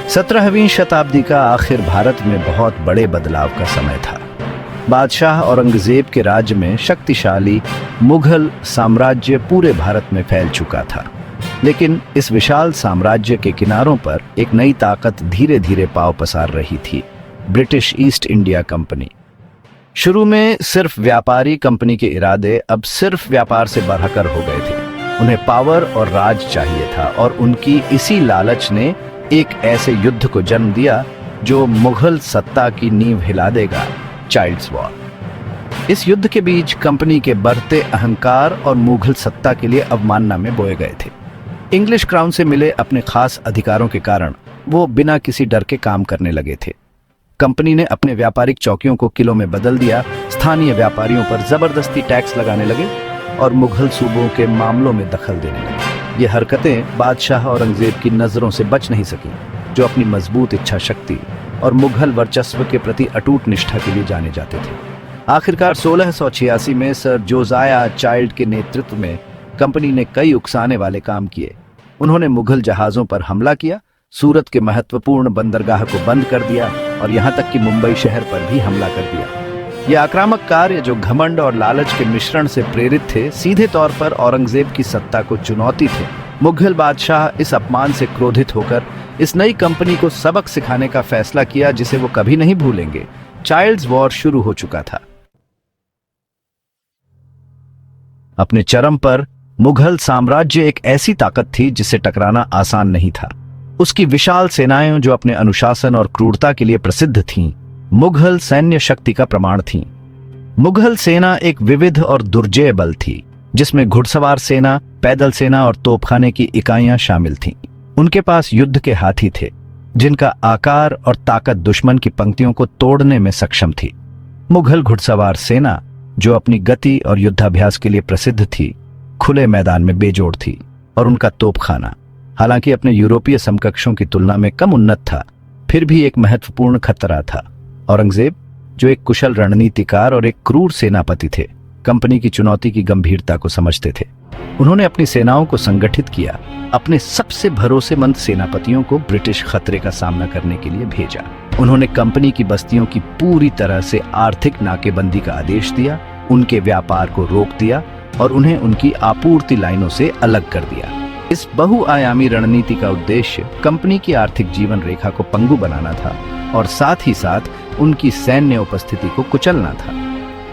17वीं शताब्दी का आखिर भारत में बहुत बड़े बदलाव का समय था। बादशाह औरंगजेब के राज्य में शक्तिशाली मुगल साम्राज्य पूरे भारत में फैल चुका था, लेकिन इस विशाल साम्राज्य के किनारों पर एक नई ताकत धीरे धीरे पांव पसार रही थी, ब्रिटिश ईस्ट इंडिया कंपनी। शुरू में सिर्फ व्यापारी कंपनी के इरादे अब सिर्फ व्यापार से बढ़कर हो गए थे। उन्हें पावर और राज चाहिए था और उनकी इसी लालच ने एक ऐसे युद्ध को जन्म दिया जो मुगल सत्ता की नींव हिला देगा, चाइल्ड्स वॉर। इस युद्ध के बीच कंपनी के बढ़ते अहंकार और मुगल सत्ता के लिए अवमानना में बोए गए थे। इंग्लिश क्राउन से मिले अपने खास अधिकारों के कारण वो बिना किसी डर के काम करने लगे थे। कंपनी ने अपने व्यापारिक चौकियों को किलों में बदल दिया, स्थानीय व्यापारियों पर जबरदस्ती टैक्स लगाने लगे और मुगल सूबों के मामलों में दखल देने लगे। ये हरकतें बादशाह औरंगजेब की नजरों से बच नहीं सकी, जो अपनी मजबूत इच्छा शक्ति और मुगल वर्चस्व के प्रति अटूट निष्ठा के लिए जाने जाते थे। आखिरकार 1686 में सर जोसाया चाइल्ड के नेतृत्व में कंपनी ने कई उकसाने वाले काम किए। उन्होंने मुगल जहाजों पर हमला किया, सूरत के महत्वपूर्ण बंदरगाह को बंद कर दिया और यहाँ तक कि मुंबई शहर पर भी हमला कर दिया। ये आक्रामक कार्य, जो घमंड और लालच के मिश्रण से प्रेरित थे, सीधे तौर पर औरंगजेब की सत्ता को चुनौती थे। मुगल बादशाह इस अपमान से क्रोधित होकर इस नई कंपनी को सबक सिखाने का फैसला किया जिसे वो कभी नहीं भूलेंगे। चाइल्ड्स वॉर शुरू हो चुका था। अपने चरम पर मुगल साम्राज्य एक ऐसी ताकत थी जिसे टकराना आसान नहीं था। उसकी विशाल सेनाएं, जो अपने अनुशासन और क्रूरता के लिए प्रसिद्ध थीं, मुगल सैन्य शक्ति का प्रमाण थीं। मुगल सेना एक विविध और दुर्जय बल थी, जिसमें घुड़सवार सेना, पैदल सेना और तोपखाने की इकाइयां शामिल थीं। उनके पास युद्ध के हाथी थे, जिनका आकार और ताकत दुश्मन की पंक्तियों को तोड़ने में सक्षम थी। मुगल घुड़सवार सेना, जो अपनी गति और युद्धाभ्यास के लिए प्रसिद्ध थी, खुले मैदान में बेजोड़ थी और उनका तोपखाना, हालांकि अपने यूरोपीय समकक्षों की तुलना में कम उन्नत था, फिर भी एक महत्वपूर्ण खतरा था। औरंगजेब, जो एक कुशल रणनीतिकार और एक क्रूर सेनापति थे, कंपनी की चुनौती की गंभीरता को समझते थे। उन्होंने अपनी सेनाओं को संगठित किया, अपने सबसे भरोसेमंद सेनापतियों को ब्रिटिश खतरे का सामना करने के लिए भेजा। उन्होंने कंपनी की बस्तियों की पूरी तरह से आर्थिक नाकेबंदी का आदेश दिया, उनके व्यापार को रोक दिया और उन्हें उनकी आपूर्ति लाइनों से अलग कर दिया। इस बहुआयामी रणनीति का उद्देश्य कंपनी की आर्थिक जीवन रेखा को पंगु बनाना था और साथ ही साथ उनकी सैन्य उपस्थिति को कुचलना था।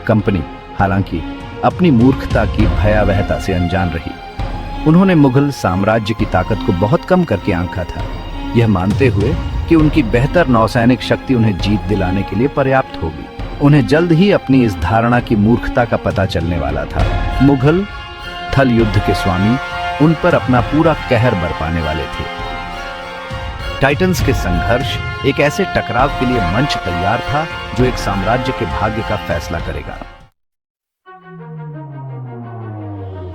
कंपनी, हालांकि, अपनी मूर्खता की भयावहता से अनजान रही। उन्होंने मुगल साम्राज्य की ताकत को बहुत कम करके आंका था, यह मानते हुए कि उनकी बेहतर नौसैनिक शक्ति उन्हें जीत दिलाने के लिए पर्याप्त होगी। उन्हें जल्द ही अपनी इस धारणा की मूर्खता का पता चलने वाला था। मुगल थल युद्ध के स्वामी उन पर अपना पूरा कहर बरपाने वाले थे। टाइटन्स के संघर्ष एक ऐसे टकराव के लिए मंच तैयार था जो एक साम्राज्य के भाग्य का फैसला करेगा।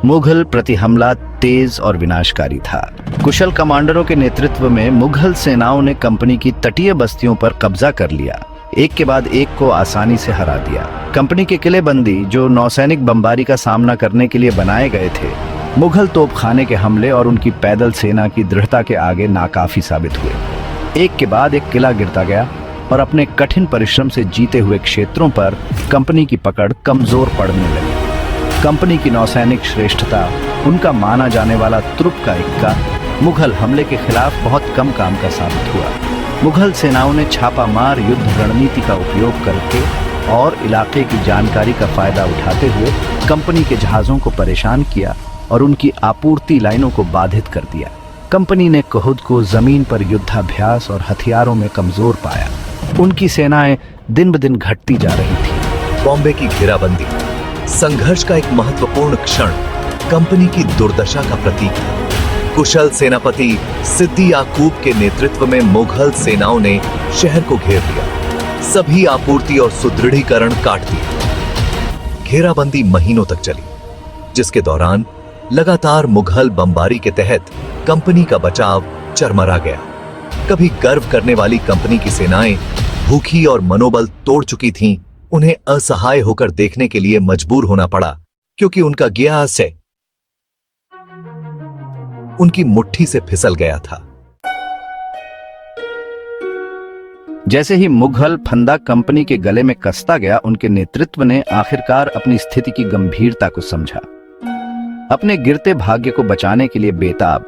मुगल प्रति हमला तेज और विनाशकारी था। कुशल कमांडरों के नेतृत्व में मुगल सेनाओं ने कंपनी की तटीय बस्तियों पर कब्जा कर लिया, एक के बाद एक को आसानी से हरा दिया। कंपनी के किलेबंदी, जो नौसैनिक बमबारी का सामना करने के लिए बनाए गए थे, मुगल तोपखाने के हमले और उनकी पैदल सेना की दृढ़ता के आगे नाकाफी साबित हुए। एक के बाद एक किला गिरता गया और अपने कठिन परिश्रम से जीते हुए क्षेत्रों पर कंपनी की पकड़ कमजोर पड़ने लगी। कंपनी की नौसैनिक श्रेष्ठता, उनका माना जाने वाला तुर्क का इक्का, मुगल हमले के खिलाफ बहुत कम काम का साबित हुआ। मुगल सेनाओं ने छापामार युद्ध रणनीति का उपयोग करके और इलाके की जानकारी का फायदा उठाते हुए कंपनी के जहाजों को परेशान किया और उनकी आपूर्ति लाइनों को बाधित कर दिया। कंपनी ने खुद को जमीन पर युद्धाभ्यास और हथियारों में कमजोर पाया। उनकी सेनाएं दिन ब दिन घटती जा रही थी। बॉम्बे की घेराबंदी संघर्ष का एक महत्वपूर्ण क्षण, कंपनी की दुर्दशा का प्रतीक है। कुशल सेनापति सिद्दी याकूब के नेतृत्व में मुगल सेनाओं ने शहर को घेर लिया, सभी आपूर्ति और सुदृढ़ीकरण काट दिए। घेराबंदी महीनों तक चली, जिसके दौरान लगातार मुगल बमबारी के तहत कंपनी का बचाव चरमरा गया। कभी गर्व करने वाली कंपनी की सेनाएं भूखी और मनोबल तोड़ चुकी थीं, उन्हें असहाय होकर देखने के लिए मजबूर होना पड़ा, क्योंकि उनका ग्यास उनकी मुट्ठी से फिसल गया था। जैसे ही मुघल फंदा कंपनी के गले में कसता गया, उनके नेतृत्व ने आखिरकार अपनी स्थिति की गंभीरता को समझा। अपने गिरते भाग्य को बचाने के लिए बेताब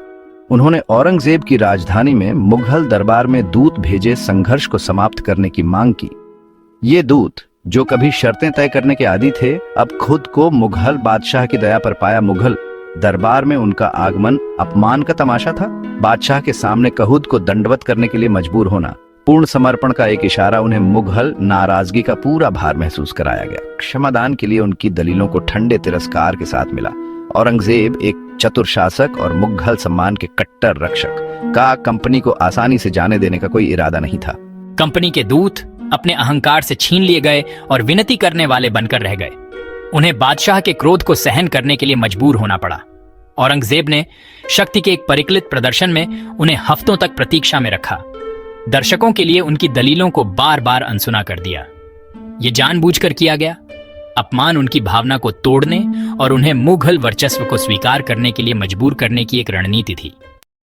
उन्होंने औरंगजेब की राजधानी में मुगल दरबार में दूत भेजे संघर्ष को समाप्त करने की मांग की। ये दूत, जो कभी शर्तें तय करने के आदी थे, अब खुद को मुगल बादशाह की दया पर पाया। मुगल दरबार में उनका आगमन अपमान का तमाशा था। बादशाह के सामने कहूद को दंडवत करने के लिए मजबूर होना, पूर्ण समर्पण का एक इशारा उन्हें मुगल नाराजगी का पूरा भार महसूस कराया गया। क्षमादान के लिए उनकी दलीलों को ठंडे तिरस्कार के साथ मिला। औरंगजेब, एक चतुर शासक और मुगल सम्मान के कट्टर रक्षक का, कंपनी को आसानी से जाने देने का कोई इरादा नहीं था। कंपनी के दूत अपने अहंकार से छीन लिए गए और विनती करने वाले बनकर रह गए। उन्हें बादशाह के क्रोध को सहन करने के लिए मजबूर होना पड़ा। औरंगजेब ने शक्ति के एक परिकलित प्रदर्शन में उन्हें हफ्तों तक प्रतीक्षा में रखा। दर्शकों के लिए उनकी दलीलों को बार बार अनसुना कर दिया। यह जानबूझकर किया गया। अपमान उनकी भावना को तोड़ने और उन्हें मुगल वर्चस्व को स्वीकार करने के लिए मजबूर करने की एक रणनीति थी।